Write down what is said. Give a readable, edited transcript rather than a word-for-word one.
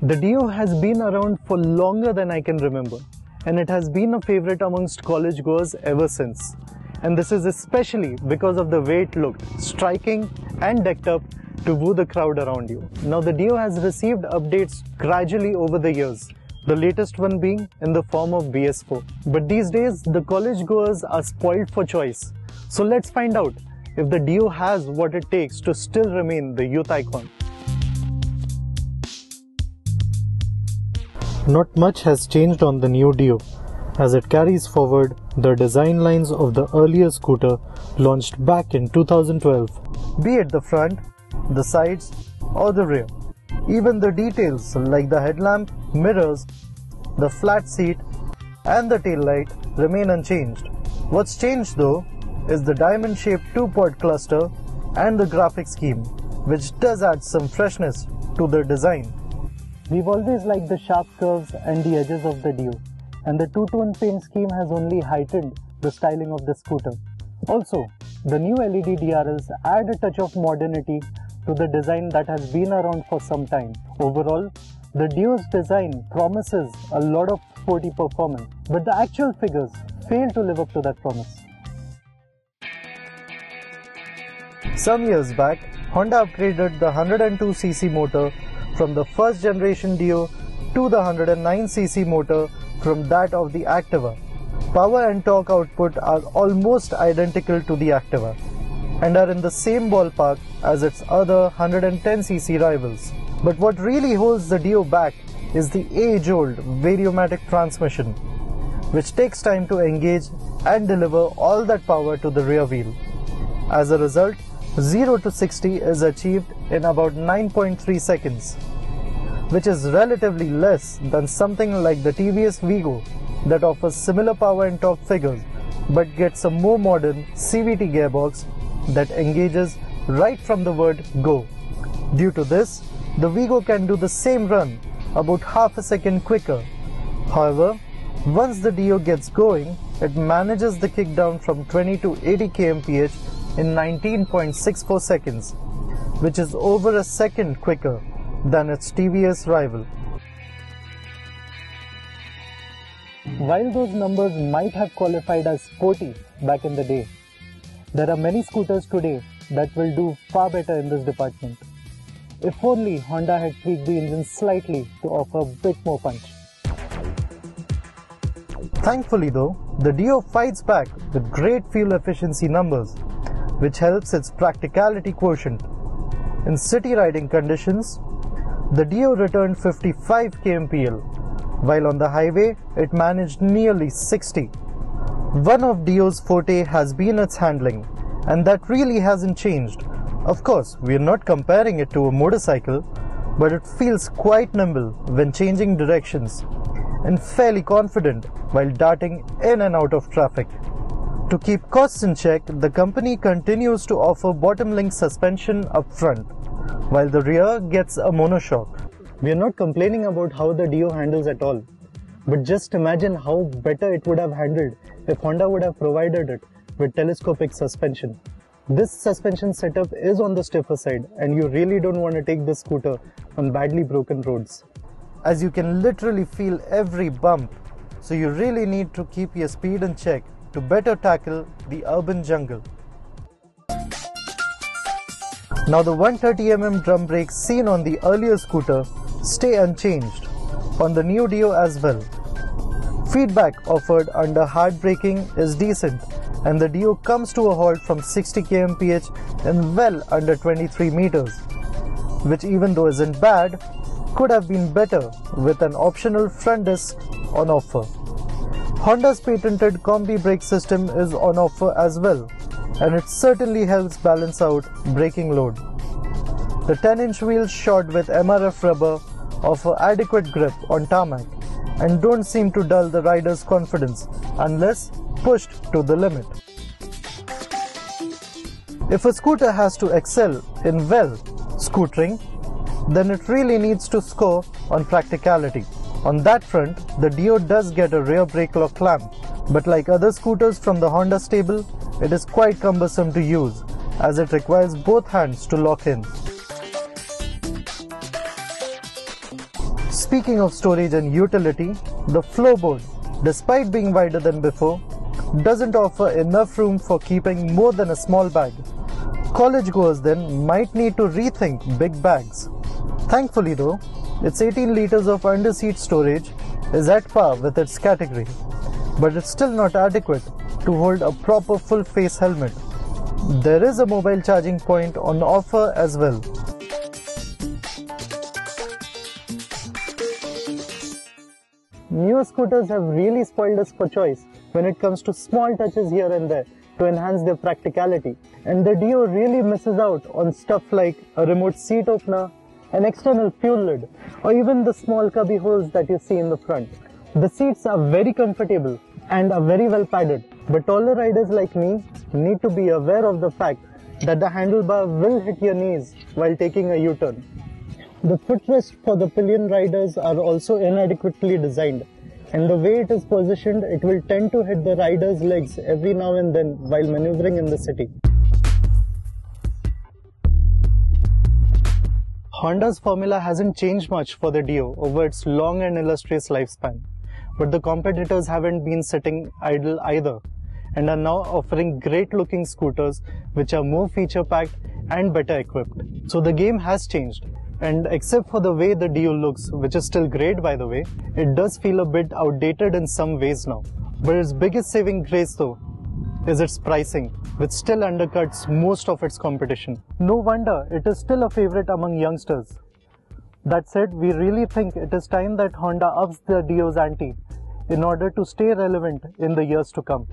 The Dio has been around for longer than I can remember, and it has been a favorite amongst college goers ever since. And this is especially because of the way it looked, striking and decked up to woo the crowd around you. Now the Dio has received updates gradually over the years, the latest one being in the form of BS4. But these days, the college goers are spoiled for choice. So let's find out if the Dio has what it takes to still remain the youth icon. Not much has changed on the new Dio, as it carries forward the design lines of the earlier scooter launched back in 2012. Be it the front, the sides or the rear. Even the details like the headlamp, mirrors, the flat seat and the tail light remain unchanged. What's changed though is the diamond-shaped two-pod cluster and the graphic scheme, which does add some freshness to the design. We've always liked the sharp curves and the edges of the Dio, and the two-tone paint scheme has only heightened the styling of the scooter. Also, the new LED DRLs add a touch of modernity to the design that has been around for some time. Overall, the Dio's design promises a lot of sporty performance, but the actual figures fail to live up to that promise. Some years back, Honda upgraded the 102cc motor from the first generation Dio to the 109cc motor from that of the Activa. Power and torque output are almost identical to the Activa and are in the same ballpark as its other 110cc rivals. But what really holds the Dio back is the age-old Variomatic transmission, which takes time to engage and deliver all that power to the rear wheel. As a result, 0 to 60 is achieved in about 9.3 seconds, which is relatively less than something like the TVS Vigo that offers similar power and torque figures but gets a more modern CVT gearbox that engages right from the word go. Due to this, the Vigo can do the same run about half a second quicker. However, once the Dio gets going, it manages the kickdown from 20 to 80 kmph in 19.64 seconds, which is over a second quicker than its TVS rival. While those numbers might have qualified as sporty back in the day, there are many scooters today that will do far better in this department. If only Honda had tweaked the engine slightly to offer a bit more punch. Thankfully though, the Dio fights back with great fuel efficiency numbers, which helps its practicality quotient. In city riding conditions, the Dio returned 55 kmpl, while on the highway it managed nearly 60. One of Dio's forte has been its handling, and that really hasn't changed. Of course, we are not comparing it to a motorcycle, but it feels quite nimble when changing directions and fairly confident while darting in and out of traffic. To keep costs in check, the company continues to offer bottom-link suspension up front, while the rear gets a monoshock. We are not complaining about how the Dio handles at all, but just imagine how better it would have handled if Honda would have provided it with telescopic suspension. This suspension setup is on the stiffer side, and you really don't want to take this scooter on badly broken roads, as you can literally feel every bump, so you really need to keep your speed in check to better tackle the urban jungle. Now the 130mm drum brakes seen on the earlier scooter stay unchanged on the new Dio as well. Feedback offered under hard braking is decent, and the Dio comes to a halt from 60 kmph in well under 23 meters, which even though isn't bad, could have been better with an optional front disc on offer. Honda's patented Combi brake system is on offer as well, and it certainly helps balance out braking load. The 10-inch wheels shod with MRF rubber offer adequate grip on tarmac and don't seem to dull the rider's confidence unless pushed to the limit. If a scooter has to excel in scootering, then it really needs to score on practicality. On that front, the Dio does get a rear brake lock clamp, but like other scooters from the Honda stable, it is quite cumbersome to use as it requires both hands to lock in. Speaking of storage and utility, the floorboard, despite being wider than before, doesn't offer enough room for keeping more than a small bag. College goers then might need to rethink big bags. Thankfully though, its 18 liters of under-seat storage is at par with its category, but it's still not adequate to hold a proper full-face helmet. There is a mobile charging point on offer as well. Newer scooters have really spoiled us for choice when it comes to small touches here and there to enhance their practicality. And the Dio really misses out on stuff like a remote seat opener, an external fuel lid, or even the small cubby holes that you see in the front. The seats are very comfortable and are very well padded, but taller riders like me need to be aware of the fact that the handlebar will hit your knees while taking a U-turn. The footrest for the pillion riders are also inadequately designed, and the way it is positioned, it will tend to hit the rider's legs every now and then while maneuvering in the city. Honda's formula hasn't changed much for the Dio over its long and illustrious lifespan, but the competitors haven't been sitting idle either and are now offering great looking scooters which are more feature packed and better equipped. So the game has changed, and except for the way the Dio looks, which is still great by the way, it does feel a bit outdated in some ways now. But its biggest saving grace though is its pricing, which still undercuts most of its competition. No wonder it is still a favorite among youngsters. That said, we really think it is time that Honda ups their Dio's ante in order to stay relevant in the years to come.